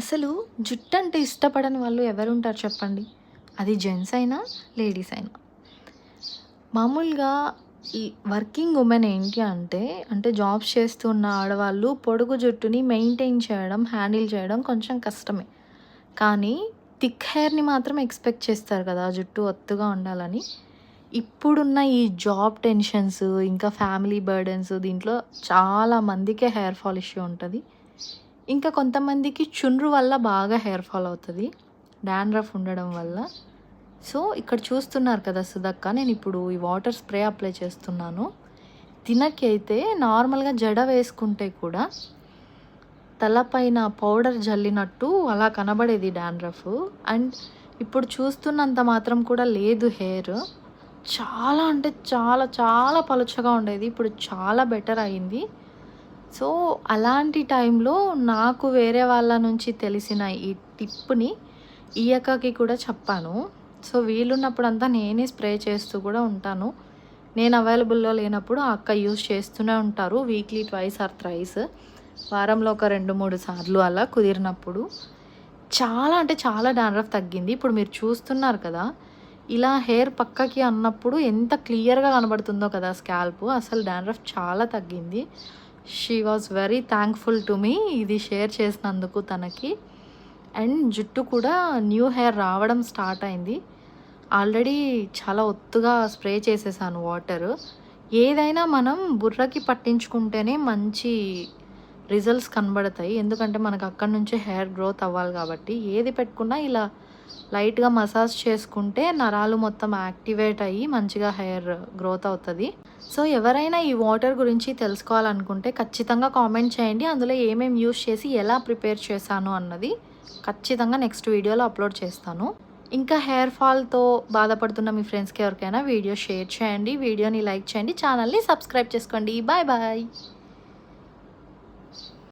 అసలు జుట్టంటే ఇష్టపడని వాళ్ళు ఎవరుంటారు చెప్పండి? అది జెంట్స్ అయినా, లేడీస్ అయినా. మామూలుగా ఈ వర్కింగ్ ఉమెన్ ఏంటి అంటే జాబ్స్ చేస్తున్న ఆడవాళ్ళు పొడుగు జుట్టుని మెయింటైన్ చేయడం, హ్యాండిల్ చేయడం కొంచెం కష్టమే. కానీ థిక్ హెయిర్‌ని మాత్రం ఎక్స్‌పెక్ట్ చేస్తారు కదా! జుట్టు ఒత్తుగా ఉండాలని. ఇప్పుడున్న ఈ జాబ్ టెన్షన్స్, ఇంకా ఫ్యామిలీ బర్డెన్స్ దీంట్లో చాలా మందికే హెయిర్ ఫాల్ ఇష్యూ ఉంటది. ఇంకా కొంతమందికి చుండ్రు వల్ల బాగా హెయిర్ ఫాల్ అవుతది. డాండ్రఫ్ ఉండడం వల్ల. సో, ఇక్కడ చూస్తున్నారు కదా సుధక్క, నేనిప్పుడు ఈ వాటర్ స్ప్రే అప్లై చేస్తున్నాను. తినకైతే నార్మల్‌గా జడ వేసుకుంటే కూడా తలపైన పౌడర్ జల్లినట్టు అలా కనబడేది డాండ్రఫ్. అండ్ ఇప్పుడు చూస్తున్నంత మాత్రం కూడా లేదు హెయిర్. చాలా అంటే చాలా చాలా పలుచగా ఉండేది. ఇప్పుడు చాలా బెటర్ అయింది. సో, అలాంటి టైంలో నాకు వేరే వాళ్ళ నుంచి తెలిసిన ఈ టిప్‌ని ఈ అక్కకి కూడా చెప్పాను. సో, వీలున్నప్పుడంతా నేనే స్ప్రే చేస్తూ కూడా ఉంటాను. నేను అవైలబుల్‌లో లేనప్పుడు ఆ అక్క యూజ్ చేస్తూనే ఉంటారు. Weekly twice or thrice. వారంలో ఒక 2, 3 సార్లు అలా కుదిరినప్పుడు. చాలా అంటే చాలా డాండ్రఫ్ తగ్గింది. ఇప్పుడు మీరు చూస్తున్నారు కదా! ఇలా హెయిర్ పక్కకి అన్నప్పుడు ఎంత క్లియర్‌గా కనబడుతుందో కదా స్కాల్ప్. అసలు డాండ్రఫ్ చాలా తగ్గింది. She was very thankful to me ఇది షేర్ చేసినందుకు తనకి. అండ్ జుట్టు కూడా న్యూ హెయిర్ రావడం స్టార్ట్ అయింది. ఆల్రెడీ చాలా ఒత్తుగా స్ప్రే చేసేసాను వాటరు. ఏదైనా మనం బుర్రకి పట్టించుకుంటేనే మంచి రిజల్ట్స్ కనబడతాయి. ఎందుకంటే మనకు అక్కడి నుంచే హెయిర్ గ్రోత్ అవ్వాలి కాబట్టి. ఏది పెట్టుకున్నా ఇలా లైట్‌గా మసాజ్ చేసుకుంటే నరాలు మొత్తం యాక్టివేట్ అయ్యి మంచిగా హెయిర్ గ్రోత్ అవుతది. సో, ఎవరైనా ఈ వాటర్ గురించి తెలుసుకోవాలనుకుంటే ఖచ్చితంగా కామెంట్ చేయండి. అందులో ఏమేమి యూజ్ చేసి ఎలా ప్రిపేర్ చేశాను అన్నది ఖచ్చితంగా నెక్స్ట్ వీడియోలో అప్లోడ్ చేస్తాను. ఇంకా హెయిర్ ఫాల్‌తో బాధపడుతున్న మీ ఫ్రెండ్స్‌కి ఎవరికైనా వీడియో షేర్ చేయండి. వీడియోని లైక్ చేయండి. ఛానల్‌ని సబ్స్క్రైబ్ చేసుకోండి. Bye bye.